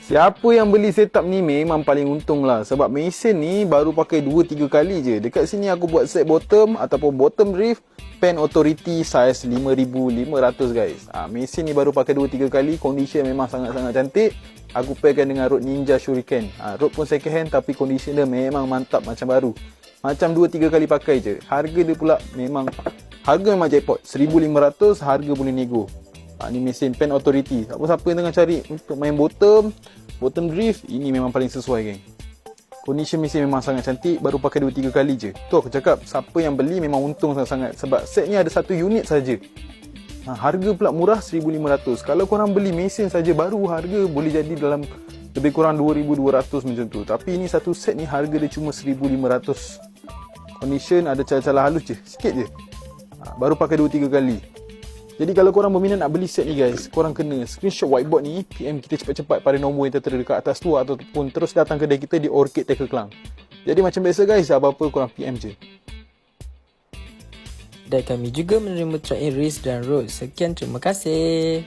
Siapa yang beli setup ni memang paling untung lah. Sebab mesin ni baru pakai 2-3 kali je. Dekat sini aku buat set bottom ataupun bottom drift Pen Authority size 5500 guys. Mesin ni baru pakai 2-3 kali. Condition memang sangat-sangat cantik. Aku pairkan dengan rod Ninja Shuriken. Rod pun second hand tapi condition dia memang mantap macam baru. Macam 2-3 kali pakai je. Harga dia pula memang jackpot. 1500, harga boleh nego. Ni mesin Pen Authority. Siapa yang tengah cari untuk main bottom drift, ini memang paling sesuai geng. Condition mesin memang sangat cantik. Baru pakai 2-3 kali je. Tu aku cakap, siapa yang beli memang untung sangat-sangat. Sebab set ni ada satu unit saja. Harga pula murah 1500. Kalau korang beli mesin saja baru, harga boleh jadi dalam lebih kurang 2200 macam tu. Tapi ini satu set ni harga dia cuma 1500. Condition ada celah-celah halus je, sikit je. Baru pakai 2-3 kali. Jadi kalau korang berminat nak beli set ni guys, korang kena screenshot whiteboard ni, PM kita cepat-cepat pada nombor yang tertera dekat atas tu, ataupun terus datang kedai kita di Orchid Tackle Klang. Jadi macam biasa guys, apa-apa korang PM je. Dan kami juga menerima track in race dan road. Sekian, terima kasih.